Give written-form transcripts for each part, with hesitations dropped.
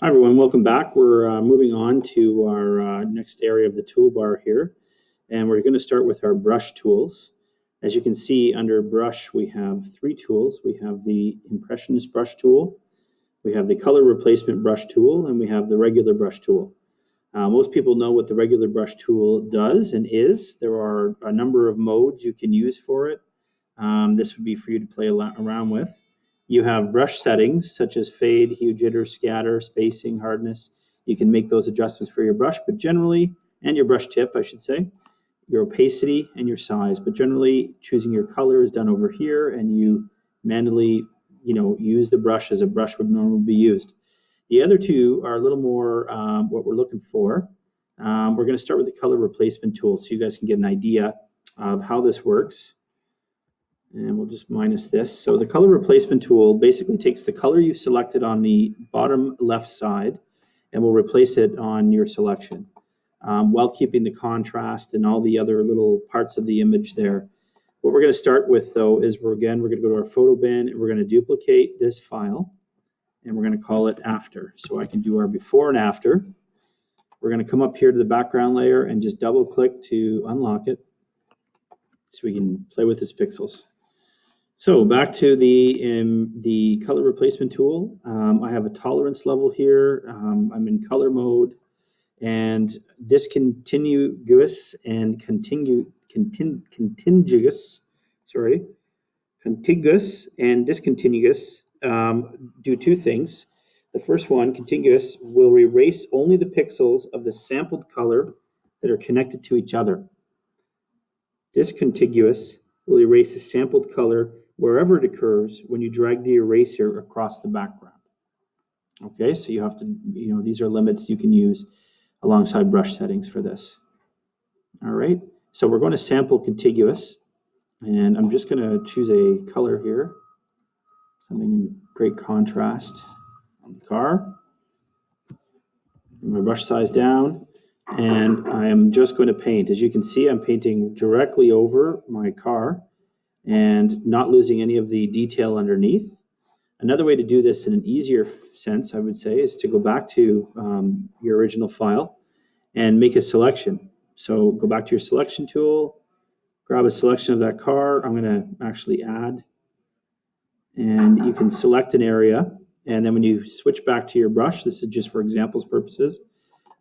Hi everyone, welcome back. We're moving on to our next area of the toolbar here, and we're going to start with our brush tools. As you can see under brush, we have three tools. We have the Impressionist brush tool, we have the color replacement brush tool, and we have the regular brush tool. Most people know what the regular brush tool does and is. There are a number of modes you can use for it. This would be for you to play around with. You have brush settings such as fade, hue, jitter, scatter, spacing, hardness. You can make those adjustments for your brush, but generally, and your brush tip, I should say, your opacity and your size. But generally, choosing your color is done over here, and you manually, use the brush as a brush would normally be used. The other two are a little more what we're looking for. We're going to start with the color replacement tool so you guys can get an idea of how this works. And we'll just minus this. So the color replacement tool basically takes the color you've selected on the bottom left side and will replace it on your selection while keeping the contrast and all the other little parts of the image there. What we're going to start with though is we're going to go to our photo bin and we're going to duplicate this file and we're going to call it after. So I can do our before and after. We're going to come up here to the background layer and just double click to unlock it so we can play with its pixels. So back to the color replacement tool. I have a tolerance level here. I'm in color mode, and discontinuous and contiguous and discontinuous do two things. The first one, contiguous, will erase only the pixels of the sampled color that are connected to each other. Discontiguous will erase the sampled color wherever it occurs when you drag the eraser across the background. Okay, so you have to, these are limits you can use alongside brush settings for this. All right, so we're going to sample contiguous, and I'm just going to choose a color here, something in great contrast on the car. Bring my brush size down, and I am just going to paint. As you can see, I'm painting directly over my car and not losing any of the detail underneath. Another way to do this in an easier sense, I would say, is to go back to your original file and make a selection. So go back to your selection tool, grab a selection of that car. I'm going to actually add, and you can select an area. And then when you switch back to your brush, this is just for examples purposes,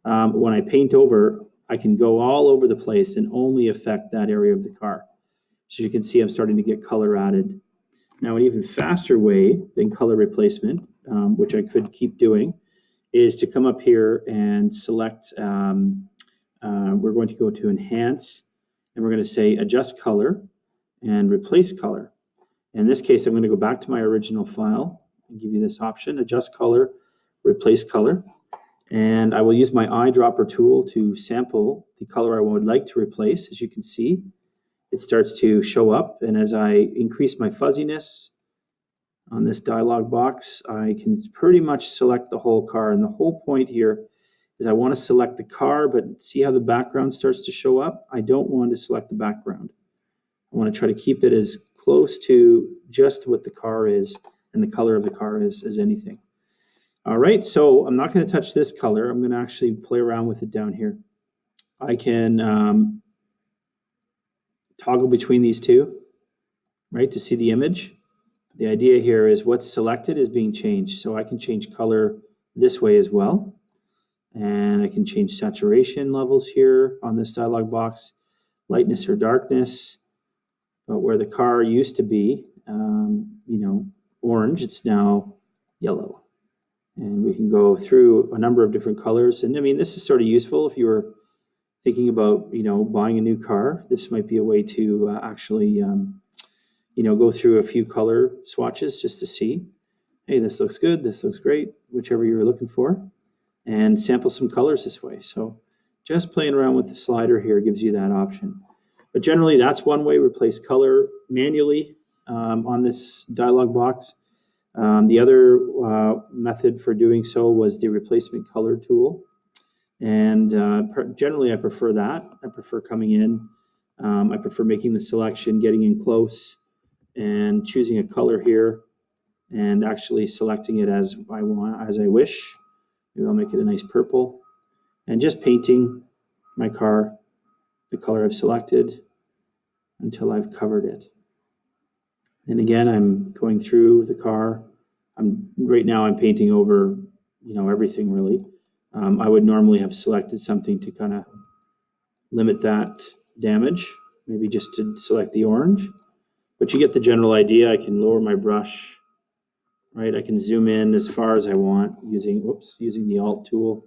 when I paint over, I can go all over the place and only affect that area of the car. So you can see I'm starting to get color added. Now, an even faster way than color replacement, which I could keep doing, is to come up here and select, we're going to go to Enhance, and we're going to say Adjust Color and Replace Color. In this case, I'm going to go back to my original file and give you this option, Adjust Color, Replace Color. And I will use my eyedropper tool to sample the color I would like to replace. As you can see, it starts to show up, and as I increase my fuzziness on this dialog box, I can pretty much select the whole car. And the whole point here is I want to select the car, but see how the background starts to show up? I don't want to select the background. I want to try to keep it as close to just what the car is and the color of the car is as anything. All right, so I'm not going to touch this color. I'm going to actually play around with it down here. I can toggle between these two, right, to see the image. The idea here is what's selected is being changed. So I can change color this way as well. And I can change saturation levels here on this dialog box, lightness or darkness. But where the car used to be, orange, it's now yellow. And we can go through a number of different colors. And I mean, this is sort of useful if you were thinking about, buying a new car. This might be a way to actually, go through a few color swatches just to see, hey, this looks good, this looks great, whichever you were looking for, and sample some colors this way. So just playing around with the slider here gives you that option. But generally, that's one way, replace color manually on this dialog box. The other method for doing so was the replacement color tool. And generally, I prefer that. I prefer coming in. I prefer making the selection, getting in close, and choosing a color here, and actually selecting it as I want, as I wish. Maybe I'll make it a nice purple. And just painting my car the color I've selected until I've covered it. And again, I'm going through the car. Right now I'm painting over, everything really. I would normally have selected something to kind of limit that damage, maybe just to select the orange. But you get the general idea. I can lower my brush, right? I can zoom in as far as I want using the Alt tool,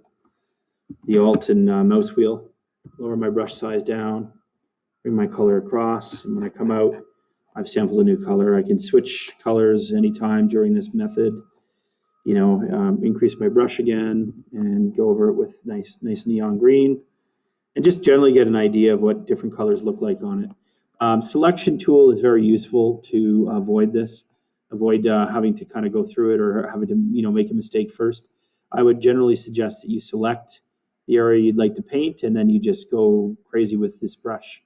the Alt and mouse wheel. Lower my brush size down, bring my color across, and when I come out, I've sampled a new color. I can switch colors anytime during this method. Increase my brush again and go over it with nice neon green, and just generally get an idea of what different colors look like on it. Selection tool is very useful to avoid having to kind of go through it or having to make a mistake first. I would generally suggest that you select the area you'd like to paint, and then you just go crazy with this brush.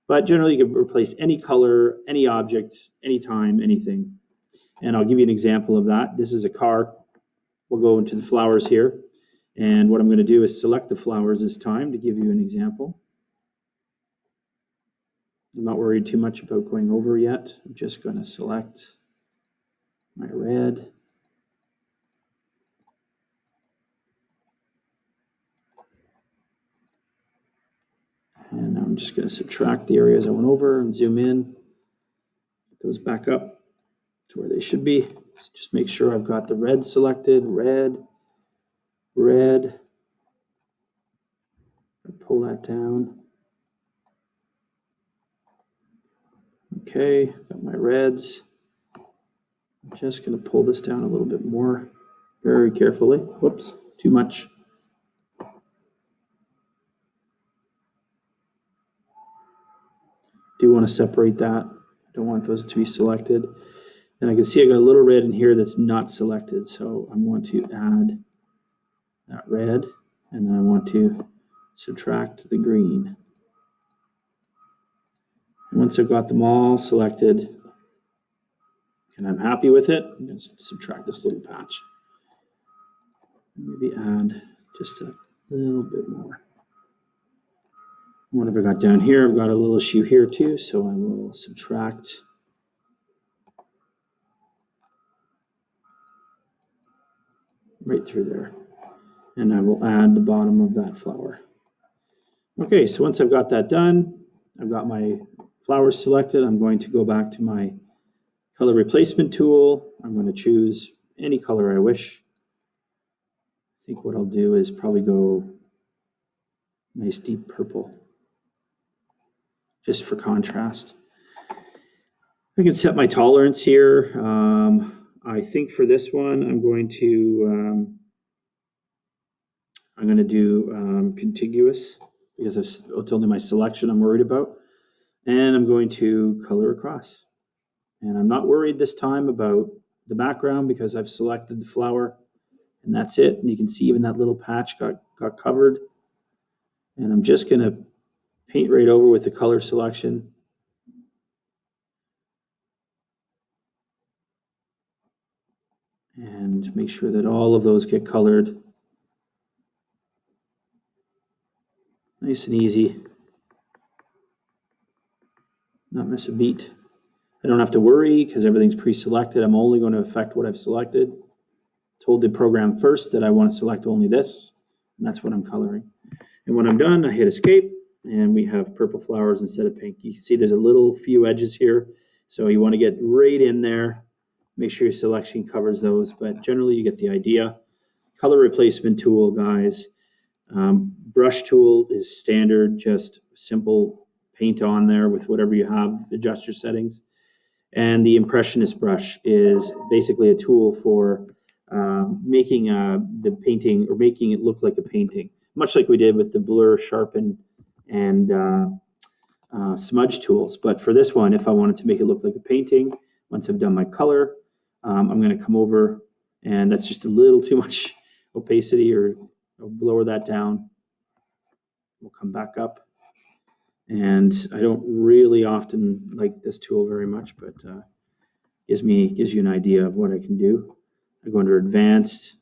But generally, you can replace any color, any object, anytime, anything. And I'll give you an example of that. This is a car. We'll go into the flowers here. And what I'm going to do is select the flowers this time to give you an example. I'm not worried too much about going over yet. I'm just going to select my red. And I'm just going to subtract the areas I went over and zoom in. Get those back up to where they should be. So just make sure I've got the red selected. Red. Pull that down. Okay, got my reds. I'm just going to pull this down a little bit more, very carefully. Whoops, too much. Do want to separate that. Don't want those to be selected. And I can see I got a little red in here that's not selected, so I'm going to add that red, and then I want to subtract the green. Once I've got them all selected and I'm happy with it, I'm going to subtract this little patch. Maybe add just a little bit more. What have I got down here? I've got a little issue here too, so I will subtract right through there. And I will add the bottom of that flower. Okay, so once I've got that done, I've got my flowers selected. I'm going to go back to my color replacement tool. I'm going to choose any color I wish. I think what I'll do is probably go nice deep purple, just for contrast. I can set my tolerance here. I think for this one, I'm going to do contiguous, because it's only my selection I'm worried about. And I'm going to color across. And I'm not worried this time about the background because I've selected the flower and that's it. And you can see even that little patch got covered. And I'm just going to paint right over with the color selection. And make sure that all of those get colored. Nice and easy. Not miss a beat. I don't have to worry because everything's pre-selected. I'm only going to affect what I've selected. Told the program first that I want to select only this, and that's what I'm coloring. And when I'm done, I hit escape, and we have purple flowers instead of pink. You can see there's a little few edges here, so you want to get right in there. Make sure your selection covers those, but generally you get the idea. Color replacement tool, guys. Brush tool is standard, just simple paint on there with whatever you have, adjust your settings. And the Impressionist brush is basically a tool for making the painting, or making it look like a painting, much like we did with the blur, sharpen, and smudge tools. But for this one, if I wanted to make it look like a painting, once I've done my color, I'm going to come over, and that's just a little too much opacity, or I'll lower that down. We'll come back up. And I don't really often like this tool very much, but gives you an idea of what I can do. I go under advanced.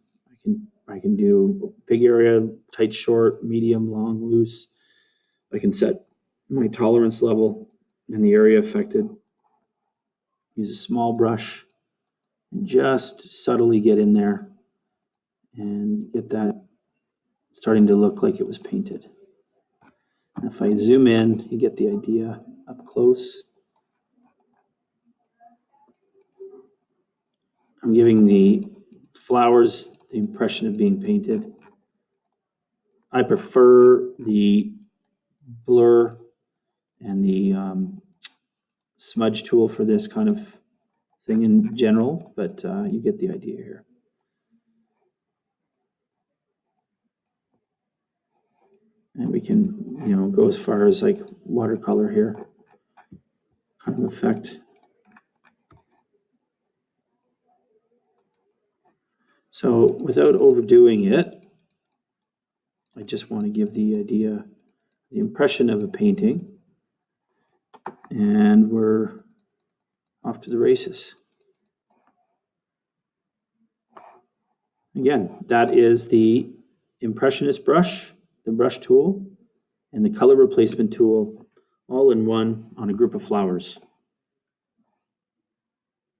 I can do big area, tight, short, medium, long, loose. I can set my tolerance level and the area affected. Use a small brush and just subtly get in there and get that starting to look like it was painted. And if I zoom in, you get the idea up close. I'm giving the flowers the impression of being painted. I prefer the blur and the smudge tool for this kind of thing in general, but you get the idea here. And we can, go as far as like watercolor here, kind of effect. So without overdoing it, I just want to give the idea, the impression of a painting, and we're off to the races. Again, that is the Impressionist brush, the brush tool, and the color replacement tool, all in one on a group of flowers.